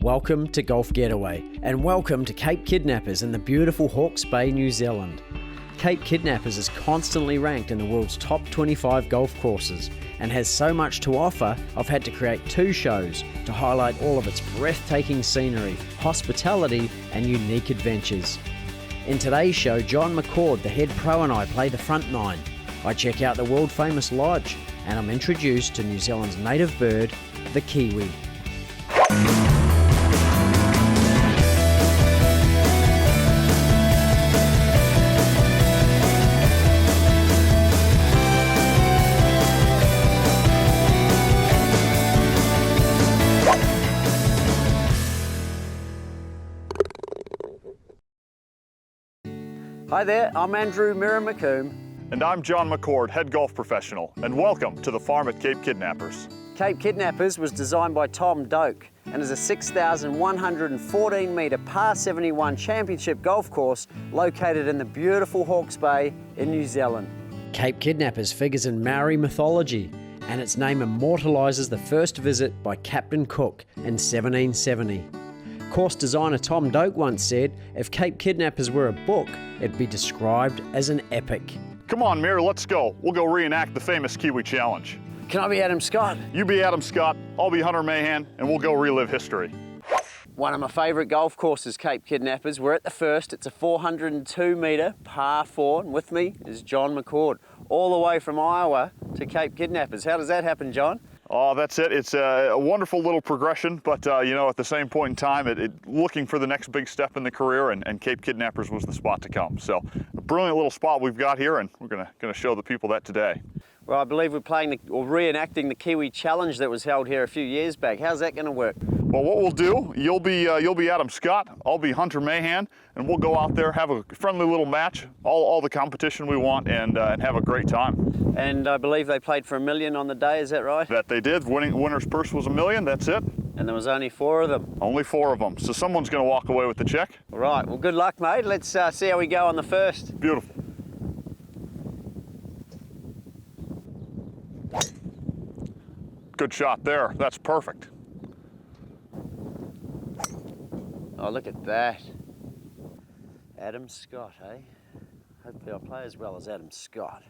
Welcome to Golf Getaway, and welcome to Cape Kidnappers in the beautiful Hawke's Bay, New Zealand. Cape Kidnappers is constantly ranked in the world's top 25 golf courses and has so much to offer, I've had to create 2 shows to highlight all of its breathtaking scenery, hospitality and unique adventures. In today's show, John McCord, the head pro, and I play the front 9. I check out the world famous lodge and I'm introduced to New Zealand's native bird, the kiwi. Hi there, I'm Andrew McCombe. And I'm John McCord, head golf professional, and welcome to the farm at Cape Kidnappers. Cape Kidnappers was designed by Tom Doak and is a 6,114 metre par 71 championship golf course located in the beautiful Hawke's Bay in New Zealand. Cape Kidnappers figures in Maori mythology, and its name immortalises the first visit by Captain Cook in 1770. Course designer Tom Doak once said, if Cape Kidnappers were a book, it'd be described as an epic. Come on, Mir, let's go. We'll go reenact the famous Kiwi Challenge. Can I be Adam Scott? You be Adam Scott, I'll be Hunter Mahan, and we'll go relive history. One of my favourite golf courses, Cape Kidnappers. We're at the first. It's a 402 metre par 4, and with me is John McCord, all the way from Iowa to Cape Kidnappers. How does that happen, John? Oh, that's it. It's a wonderful little progression, but you know, at the same point in time, looking for the next big step in the career, and Cape Kidnappers was the spot to come. So, a brilliant little spot we've got here, and we're gonna show the people that today. Well, I believe we're reenacting the Kiwi Challenge that was held here a few years back. How's that going to work? Well, what we'll do, you'll be Adam Scott, I'll be Hunter Mahan, and we'll go out there, have a friendly little match, all the competition we want, and have a great time. And I believe they played for $1 million on the day, is that right? That they did. Winner's purse was $1 million, that's it. And there was only 4 of them? Only 4 of them, so someone's going to walk away with the check. All right, well, good luck, mate. Let's see how we go on the first. Beautiful. Good shot there, that's perfect. Oh, look at that. Adam Scott, eh? Hopefully I'll play as well as Adam Scott.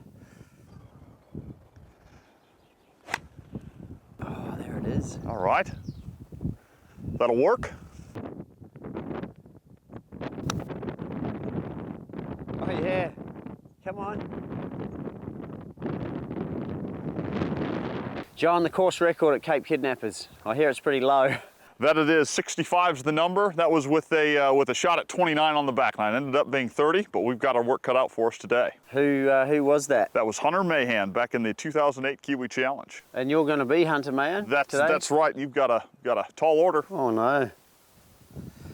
Oh, there it is. All right. That'll work. Oh, yeah. Come on. John, the course record at Cape Kidnappers. I hear it's pretty low. That it is. 65's the number. That was with a shot at 29 on the back line. Ended up being 30, but we've got our work cut out for us today. Who was that? That was Hunter Mahan back in the 2008 Kiwi Challenge. And you're going to be Hunter Mahan today? That's right. You've got a tall order. Oh no.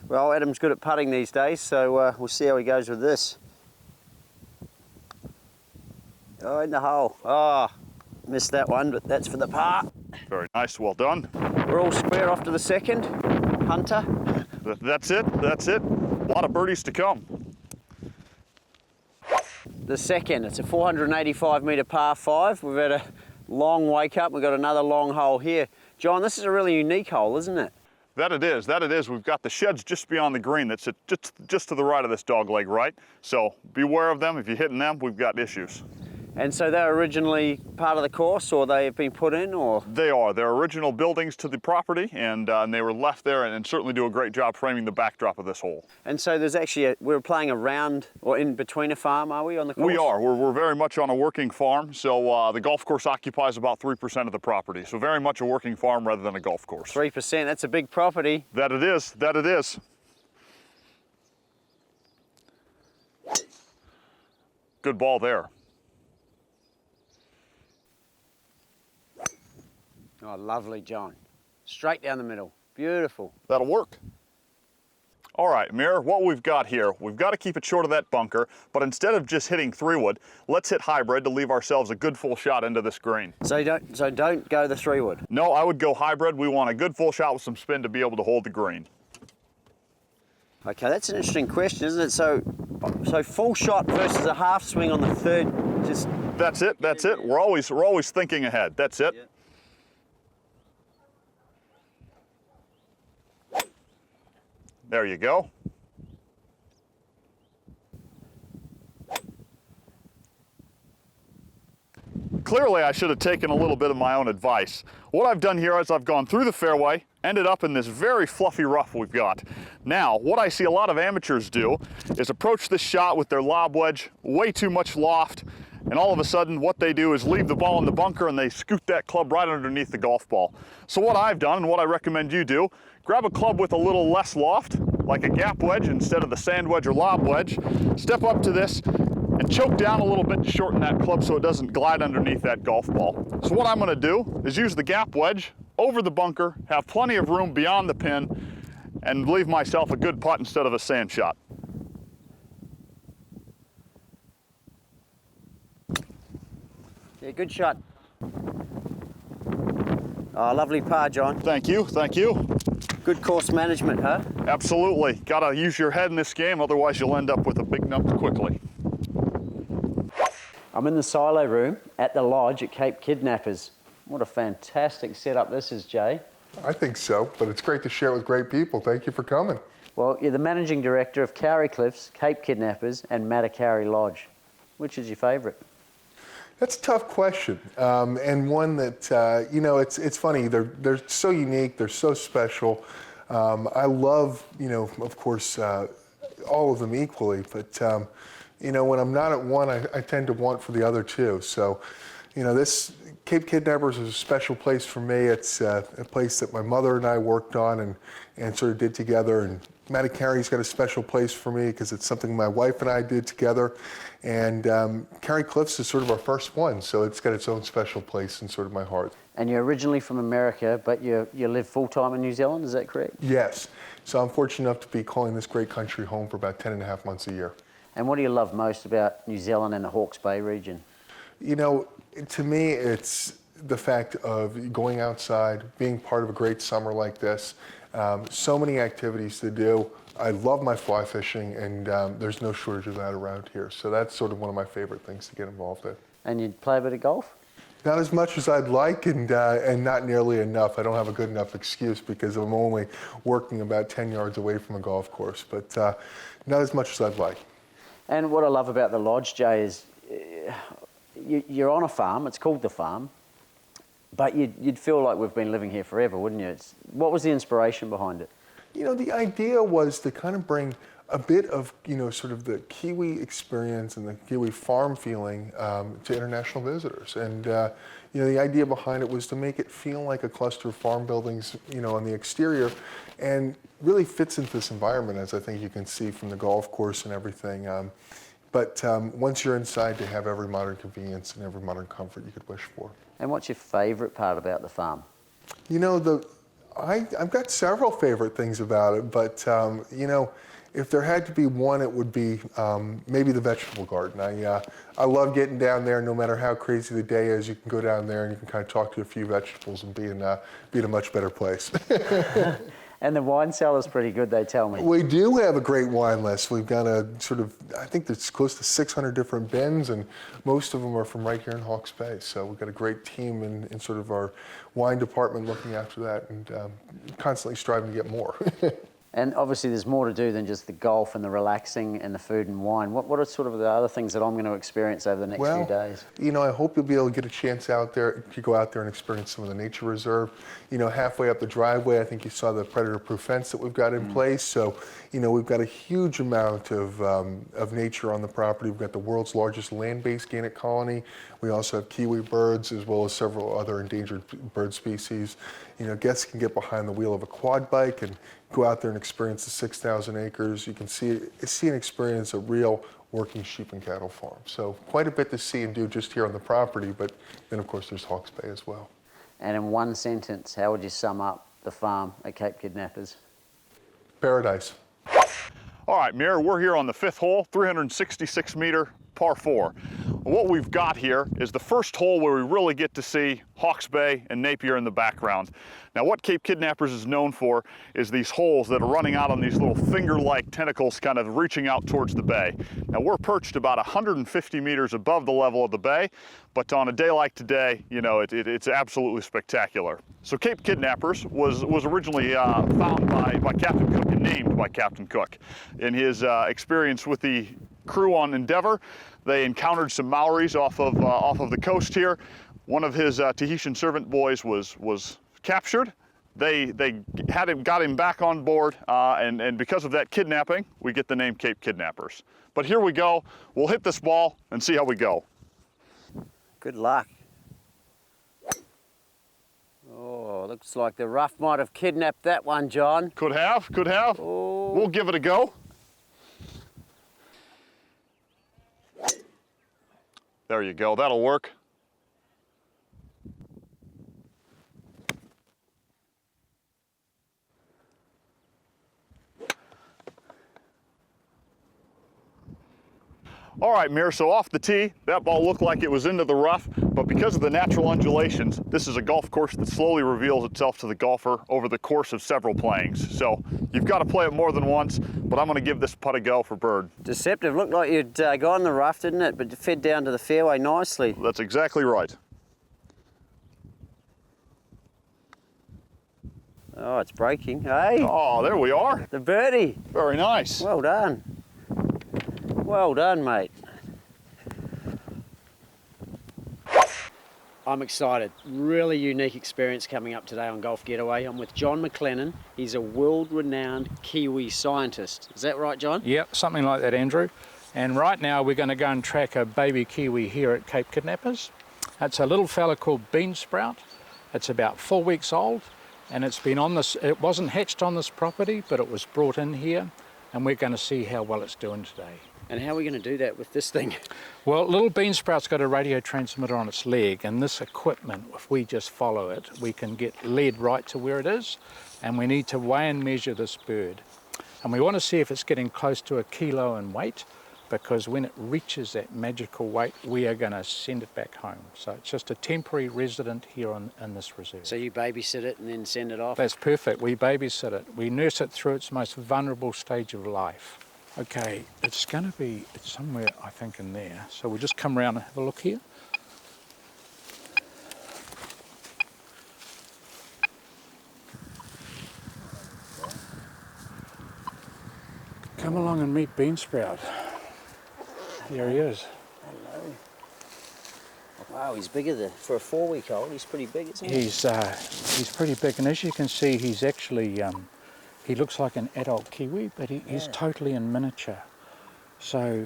Well, Adam's good at putting these days, so we'll see how he goes with this. Oh, in the hole. Oh, missed that one, but that's for the par. Very nice. Well done. We're all square off to the second. Hunter. That's it. That's it. A lot of birdies to come. The second, it's a 485 metre par 5. We've had a long wake up. We've got another long hole here. John, this is a really unique hole, isn't it? That it is. That it is. We've got the sheds just beyond the green. That's just to the right of this dog leg, right? So beware of them. If you're hitting them, we've got issues. And so they're originally part of the course, or they have been put in, or? They are. They're original buildings to the property, and they were left there and certainly do a great job framing the backdrop of this hole. And so there's actually, we're playing around, or in between a farm, are we, on the course? We are. We're very much on a working farm, so the golf course occupies about 3% of the property. So very much a working farm rather than a golf course. 3%, that's a big property. That it is. That it is. Good ball there. Oh, lovely, John. Straight down the middle. Beautiful. That'll work. All right, Mir, what we've got here, we've got to keep it short of that bunker, but instead of just hitting 3-wood, let's hit hybrid to leave ourselves a good full shot into this green. So don't go the 3-wood? No, I would go hybrid. We want a good full shot with some spin to be able to hold the green. Okay, that's an interesting question, isn't it? So full shot versus a half swing on the third, just... That's it, that's it. We're always thinking ahead. That's it. Yeah. There you go. Clearly, I should have taken a little bit of my own advice. What I've done here is I've gone through the fairway, ended up in this very fluffy rough we've got. Now, what I see a lot of amateurs do is approach this shot with their lob wedge, way too much loft, and all of a sudden what they do is leave the ball in the bunker and they scoot that club right underneath the golf ball. So what I've done, and what I recommend you do, grab a club with a little less loft, like a gap wedge instead of the sand wedge or lob wedge, step up to this, and choke down a little bit to shorten that club so it doesn't glide underneath that golf ball. So what I'm gonna do is use the gap wedge over the bunker, have plenty of room beyond the pin, and leave myself a good putt instead of a sand shot. Yeah, good shot. Oh, lovely par, John. Thank you, thank you. Good course management, huh? Absolutely. Gotta use your head in this game, otherwise you'll end up with a big number quickly. I'm in the silo room at the lodge at Cape Kidnappers. What a fantastic setup this is, Jay. I think so, but it's great to share it with great people. Thank you for coming. Well, you're the managing director of Kauri Cliffs, Cape Kidnappers, and Matakauri Lodge. Which is your favourite? That's a tough question, and one that, you know, it's funny. They're so unique. They're so special. I love, you know, of course, all of them equally, but you know, when I'm not at one, I tend to want for the other two. So, you know, this Cape Kidnappers is a special place for me. It's a place that my mother and I worked on and sort of did together. And Matakauri's got a special place for me because it's something my wife and I did together. And Kauri Cliffs is sort of our first one, so it's got its own special place in sort of my heart. And you're originally from America, but you live full-time in New Zealand, is that correct? Yes. So I'm fortunate enough to be calling this great country home for about 10.5 months a year. And what do you love most about New Zealand and the Hawke's Bay region? You know, to me, it's the fact of going outside, being part of a great summer like this. So many activities to do. I love my fly fishing, and there's no shortage of that around here. So that's sort of one of my favorite things to get involved in. And you play a bit of golf? Not as much as I'd like, and not nearly enough. I don't have a good enough excuse because I'm only working about 10 yards away from a golf course, but not as much as I'd like. And what I love about the lodge, Jay, is you're on a farm. It's called the farm, but you'd feel like we've been living here forever, wouldn't you? What was the inspiration behind it? You know, the idea was to kind of bring a bit of, you know, sort of the kiwi experience and the kiwi farm feeling to international visitors. And, you know, the idea behind it was to make it feel like a cluster of farm buildings, you know, on the exterior, and really fits into this environment, as I think you can see from the golf course and everything. But once you're inside, to have every modern convenience and every modern comfort you could wish for. And what's your favorite part about the farm? You know, I've got several favorite things about it, but, you know, if there had to be one, it would be maybe the vegetable garden. I love getting down there. No matter how crazy the day is, you can go down there and you can kind of talk to a few vegetables and be in a much better place. And the wine cellar's pretty good, they tell me. We do have a great wine list. We've got a sort of, I think there's close to 600 different bins, and most of them are from right here in Hawke's Bay. So we've got a great team in sort of our wine department looking after that, and constantly striving to get more. And obviously there's more to do than just the golf and the relaxing and the food and wine. What are sort of the other things that I'm going to experience over the next few days? You know, I hope you'll be able to get a chance out there to go out there and experience some of the nature reserve. You know, halfway up the driveway, I think you saw the predator-proof fence that we've got in place. So, you know, we've got a huge amount of nature on the property. We've got the world's largest land-based gannet colony. We also have kiwi birds, as well as several other endangered bird species. You know, guests can get behind the wheel of a quad bike and go out there and experience the 6,000 acres. You can see and experience a real working sheep and cattle farm. So quite a bit to see and do just here on the property, but then of course there's Hawke's Bay as well. And in one sentence, how would you sum up the farm at Cape Kidnappers? Paradise. All right, Mir, we're here on the 5th hole, 366 meter par 4. What we've got here is the first hole where we really get to see Hawke's Bay and Napier in the background. Now, what Cape Kidnappers is known for is these holes that are running out on these little finger-like tentacles kind of reaching out towards the bay. Now, we're perched about 150 meters above the level of the bay, but on a day like today, you know, it's absolutely spectacular. So Cape Kidnappers was originally found by Captain Cook and named by Captain Cook. In his experience with the crew on Endeavour, they encountered some Maoris off of the coast here. One of his Tahitian servant boys was captured. They got him back on board, and because of that kidnapping, we get the name Cape Kidnappers. But here we go. We'll hit this ball and see how we go. Good luck. Oh, looks like the rough might have kidnapped that one, John. Could have, could have. Oh. We'll give it a go. There you go, that'll work. All right, Mir, so off the tee, that ball looked like it was into the rough, but because of the natural undulations, this is a golf course that slowly reveals itself to the golfer over the course of several playings. So you've got to play it more than once, but I'm going to give this putt a go for bird. Deceptive. Looked like you'd gone in the rough, didn't it? But it fed down to the fairway nicely. That's exactly right. Oh, it's breaking. Hey, Oh, there we are. the birdie. Very nice. Well done. Well done, mate. I'm excited. Really unique experience coming up today on Golf Getaway. I'm with John McCord. He's a world-renowned kiwi scientist. Is that right, John? Yep, something like that, Andrew. And right now we're going to go and track a baby kiwi here at Cape Kidnappers. It's a little fella called Bean Sprout. It's about 4 weeks old, and it's been on this. It wasn't hatched on this property, but it was brought in here, and we're going to see how well it's doing today. And how are we going to do that with this thing? Well, little Bean Sprout's got a radio transmitter on its leg, and this equipment, if we just follow it, we can get led right to where it is, and we need to weigh and measure this bird. And we want to see if it's getting close to a kilo in weight, because when it reaches that magical weight, we are going to send it back home. So it's just a temporary resident here in this reserve. So you babysit it and then send it off? That's perfect. We babysit it. We nurse it through its most vulnerable stage of life. Okay, it's somewhere, I think, in there. So we'll just come around and have a look here. Come along and meet Bean Sprout. Here he is. Hello. Wow, he's bigger for a 4-week-old. He's pretty big, isn't he? He's pretty big, and as you can see, he's actually he looks like an adult kiwi, but he's totally in miniature. So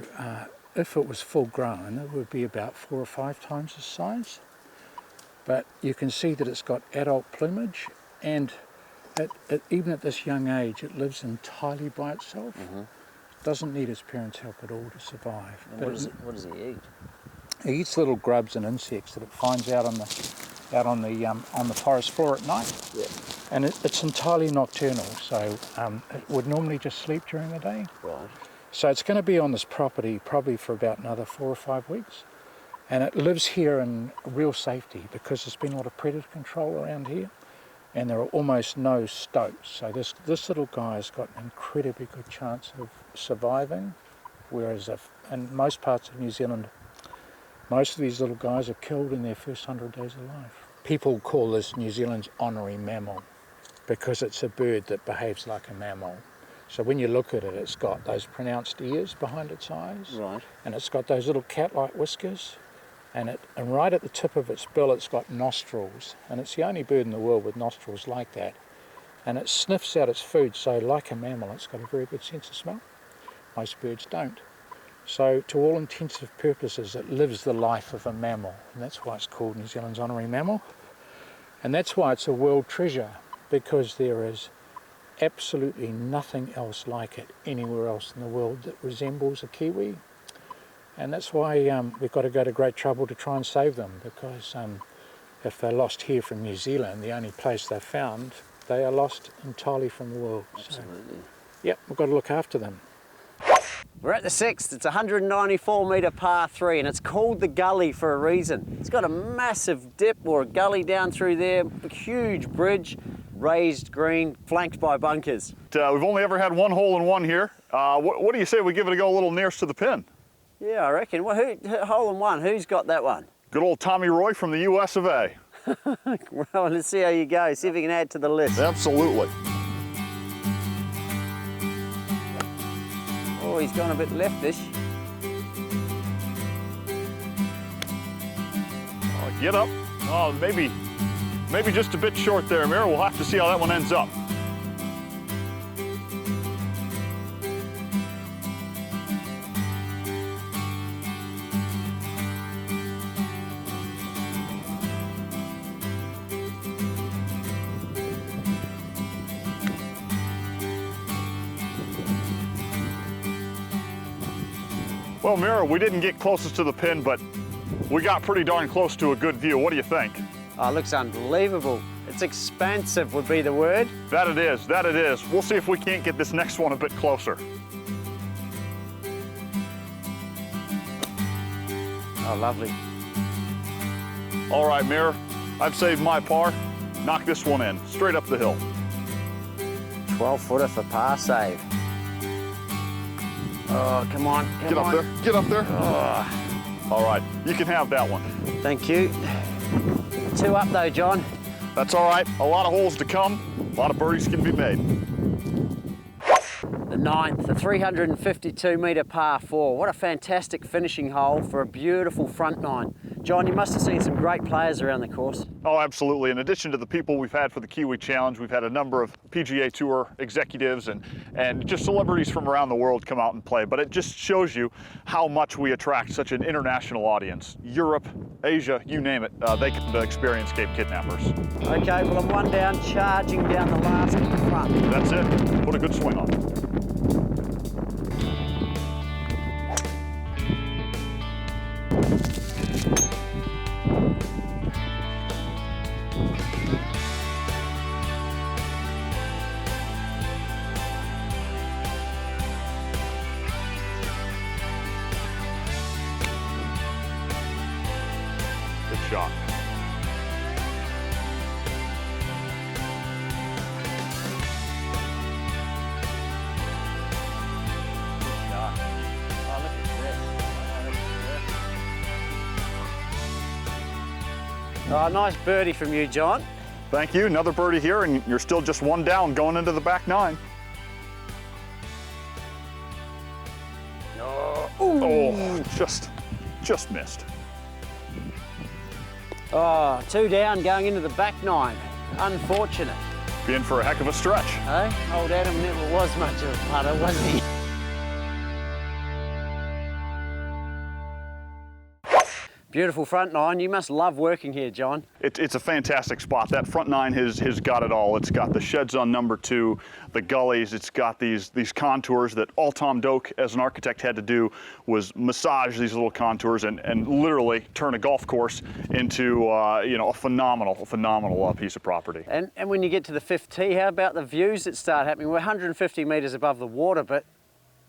if it was full grown, it would be about 4 or 5 times the size. But you can see that it's got adult plumage, and even at this young age, it lives entirely by itself. Mm-hmm. Doesn't need its parents' help at all to survive. And what does he eat? He eats little grubs and insects that it finds out on the forest floor at night. Yeah. And it's entirely nocturnal, so it would normally just sleep during the day. Right. So it's going to be on this property probably for about another 4 or 5 weeks. And it lives here in real safety because there's been a lot of predator control around here, and there are almost no stoats. So this little guy's got an incredibly good chance of surviving, whereas in most parts of New Zealand, most of these little guys are killed in their first 100 days of life. People call this New Zealand's honorary mammal because it's a bird that behaves like a mammal. So when you look at it, it's got those pronounced ears behind its eyes, Right. and it's got those little cat-like whiskers, and right at the tip of its bill it's got nostrils, and it's the only bird in the world with nostrils like that. And it sniffs out its food, so like a mammal, it's got a very good sense of smell. Most birds don't. So to all intensive purposes, it lives the life of a mammal, and that's why it's called New Zealand's honorary mammal. And that's why it's a world treasure, because there is absolutely nothing else like it anywhere else in the world that resembles a kiwi. And that's why we've got to go to great trouble to try and save them, because if they're lost here from New Zealand, the only place they're found, they are lost entirely from the world. Absolutely. So, yep, we've got to look after them. We're at the 6th. It's a 194-metre par 3, and it's called the Gully for a reason. It's got a massive dip or a gully down through there, a huge bridge, raised green, flanked by bunkers. We've only ever had one hole in one here. What do you say we give it a go a little nearest to the pin? Yeah, I reckon. Well, hole in one, who's got that one? Good old Tommy Roy from the US of A. Well, let's see how you go. See if you can add to the list. Absolutely. Oh, he's gone a bit leftish. Oh, get up. Oh, maybe just a bit short there, Mira. We'll have to see how that one ends up. Well, Mira, we didn't get closest to the pin, but we got pretty darn close to a good view. What do you think? Oh, it looks unbelievable. It's expansive would be the word. That it is, that it is. We'll see if we can't get this next one a bit closer. Oh, lovely. All right, Mira, I've saved my par. Knock this one in, straight up the hill. 12-footer for par save. Oh, come on, come Get on. up there, get up there. Oh, All right, you can have that one. thank you. 2 up though, John. That's all right, a lot of holes to come, a lot of birdies can be made. The 9th, the 352-metre par 4. What a fantastic finishing hole for a beautiful front 9. John, you must have seen some great players around the course. Oh, absolutely. In addition to the people we've had for the Kiwi Challenge, we've had a number of PGA Tour executives and just celebrities from around the world come out and play. But it just shows you how much we attract such an international audience. Europe, Asia, you name it, they can experience Cape Kidnappers. Okay, well, I'm 1 down, charging down the last front. That's it. Put a good swing on it. Good shot. Oh, nice birdie from you, John. Thank you. Another birdie here, and you're still just 1 down going into the back 9. Oh, just missed. Oh, 2 down going into the back 9. Unfortunate. Being for a heck of a stretch. Hey, old Adam never was much of a putter, was he? Beautiful front 9. You must love working here, John. It's a fantastic spot. That front 9 has got it all. It's got the sheds on number 2, the gullies. It's got these contours that all Tom Doak, as an architect, had to do was massage these little contours and literally turn a golf course into a phenomenal piece of property. And when you get to the 5th tee, how about the views that start happening? We're 150 metres above the water, but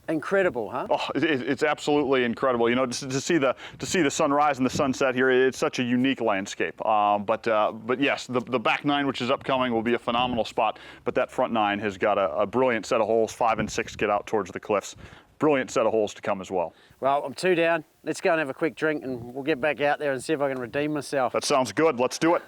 incredible, huh? Oh, it's absolutely incredible. You know, to see the sunrise and the sunset here, it's such a unique landscape. But yes, the back 9, which is upcoming, will be a phenomenal spot. But that front 9 has got a brilliant set of holes. 5 and 6 get out towards the cliffs. Brilliant set of holes to come as well. Well, I'm 2 down. Let's go and have a quick drink, and we'll get back out there and see if I can redeem myself. That sounds good. Let's do it.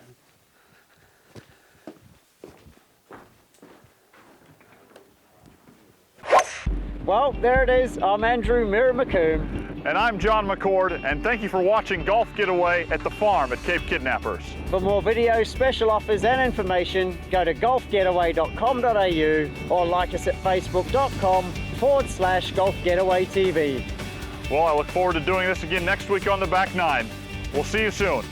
Well, there it is. I'm Andrew McCombe. And I'm John McCord, and thank you for watching Golf Getaway at the farm at Cape Kidnappers. For more videos, special offers and information, go to golfgetaway.com.au or like us at facebook.com/golfgetawaytv. Well, I look forward to doing this again next week on the back 9. We'll see you soon.